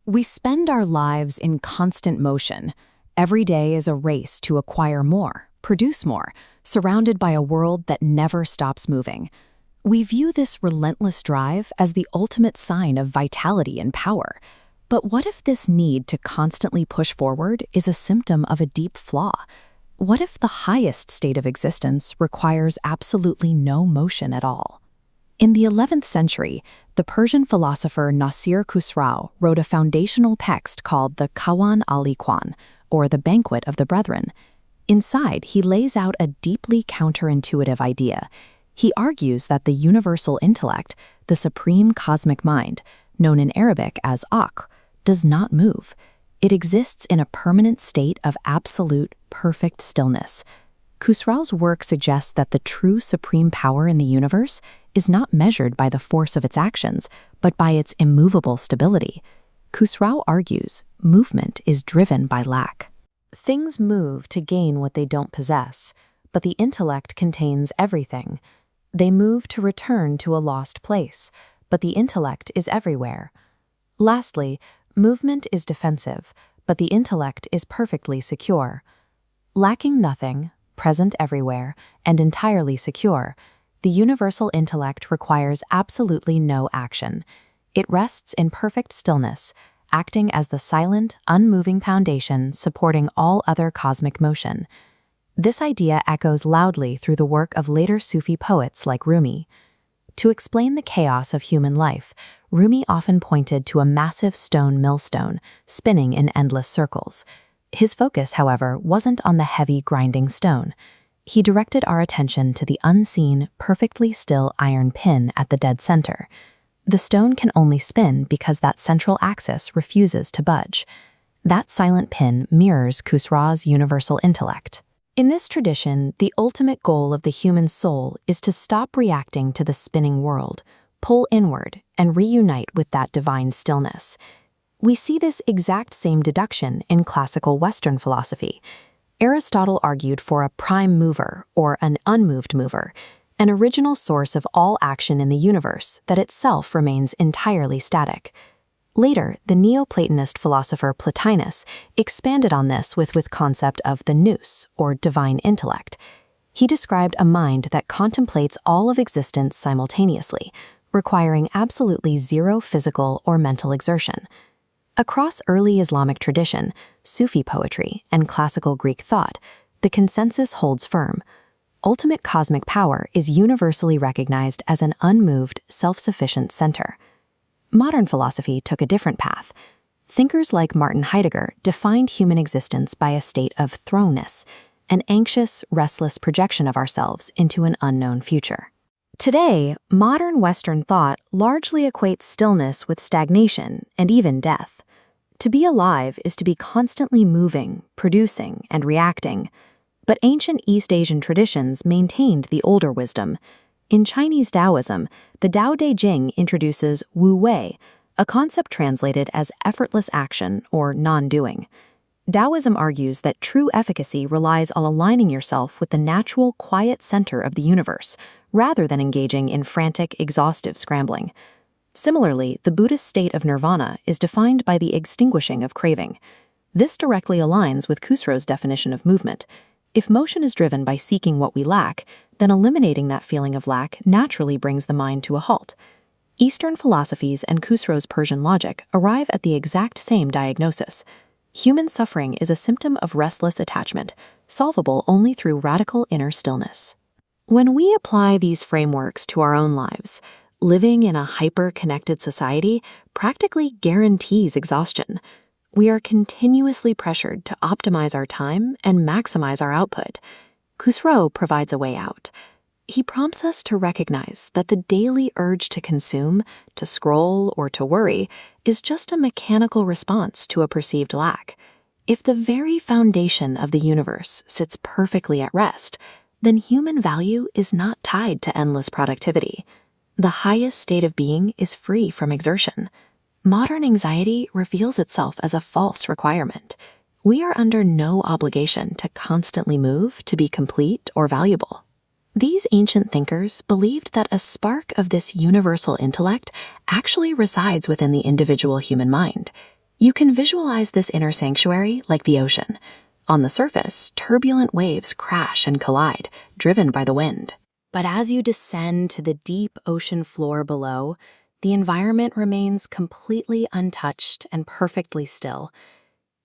We spend our lives in constant motion. Every day is a race to acquire more, produce more, surrounded by a world that never stops moving. We view this relentless drive as the ultimate sign of vitality and power. But what if this need to constantly push forward is a symptom of a deep flaw? What if the highest state of existence requires absolutely no motion at all? In the 11th century, the Persian philosopher Naser Khosrow wrote a foundational text called the Khwan al-Akhwan, or the Banquet of the Brethren. Inside, he lays out a deeply counterintuitive idea. He argues that the universal intellect, the supreme cosmic mind, known in Arabic as Akh, does not move. It exists in a permanent state of absolute, perfect stillness. Khosrow's work suggests that the true supreme power in the universe is not measured by the force of its actions, but by its immovable stability. Khosrow argues movement is driven by lack. Things move to gain what they don't possess, but the intellect contains everything. They move to return to a lost place, but the intellect is everywhere. Lastly, movement is defensive, but the intellect is perfectly secure. Lacking nothing, present everywhere, and entirely secure, the universal intellect requires absolutely no action. It rests in perfect stillness, acting as the silent, unmoving foundation supporting all other cosmic motion. This idea echoes loudly through the work of later Sufi poets like Rumi. To explain the chaos of human life, Rumi often pointed to a massive stone millstone, spinning in endless circles. His focus, however, wasn't on the heavy, grinding stone. He directed our attention to the unseen, perfectly still iron pin at the dead center. The stone can only spin because that central axis refuses to budge. That silent pin mirrors Khosrow's universal intellect. In this tradition, the ultimate goal of the human soul is to stop reacting to the spinning world, pull inward, and reunite with that divine stillness. We see this exact same deduction in classical Western philosophy. Aristotle argued for a prime mover, or an unmoved mover, an original source of all action in the universe that itself remains entirely static. Later, the Neoplatonist philosopher Plotinus expanded on this with concept of the nous, or divine intellect. He described a mind that contemplates all of existence simultaneously, requiring absolutely zero physical or mental exertion. Across early Islamic tradition, Sufi poetry, and classical Greek thought, the consensus holds firm. Ultimate cosmic power is universally recognized as an unmoved, self-sufficient center. Modern philosophy took a different path. Thinkers like Martin Heidegger defined human existence by a state of thrownness, an anxious, restless projection of ourselves into an unknown future. Today, modern Western thought largely equates stillness with stagnation and even death. To be alive is to be constantly moving, producing, and reacting. But ancient East Asian traditions maintained the older wisdom. In Chinese Taoism, the Tao Te Ching introduces Wu Wei, a concept translated as effortless action or non-doing. Taoism argues that true efficacy relies on aligning yourself with the natural, quiet center of the universe, rather than engaging in frantic, exhaustive scrambling. Similarly, the Buddhist state of nirvana is defined by the extinguishing of craving. This directly aligns with Khosrow's definition of movement. If motion is driven by seeking what we lack, then eliminating that feeling of lack naturally brings the mind to a halt. Eastern philosophies and Khosrow's Persian logic arrive at the exact same diagnosis. Human suffering is a symptom of restless attachment, solvable only through radical inner stillness. When we apply these frameworks to our own lives, living in a hyper-connected society practically guarantees exhaustion. We are continuously pressured to optimize our time and maximize our output. Khosrow provides a way out. He prompts us to recognize that the daily urge to consume, to scroll, or to worry is just a mechanical response to a perceived lack. If the very foundation of the universe sits perfectly at rest, then human value is not tied to endless productivity. The highest state of being is free from exertion. Modern anxiety reveals itself as a false requirement. We are under no obligation to constantly move to be complete or valuable. These ancient thinkers believed that a spark of this universal intellect actually resides within the individual human mind. You can visualize this inner sanctuary like the ocean. On the surface, turbulent waves crash and collide, driven by the wind. But as you descend to the deep ocean floor below, the environment remains completely untouched and perfectly still.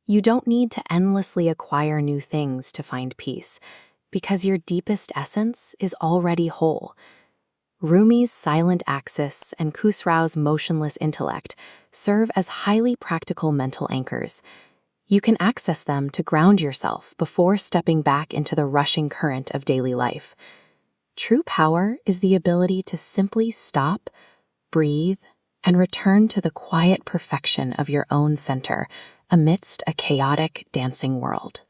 You don't need to endlessly acquire new things to find peace, because your deepest essence is already whole. Rumi's silent axis and Khosrow's motionless intellect serve as highly practical mental anchors. You can access them to ground yourself before stepping back into the rushing current of daily life. True power is the ability to simply stop, breathe, and return to the quiet perfection of your own center amidst a chaotic, dancing world.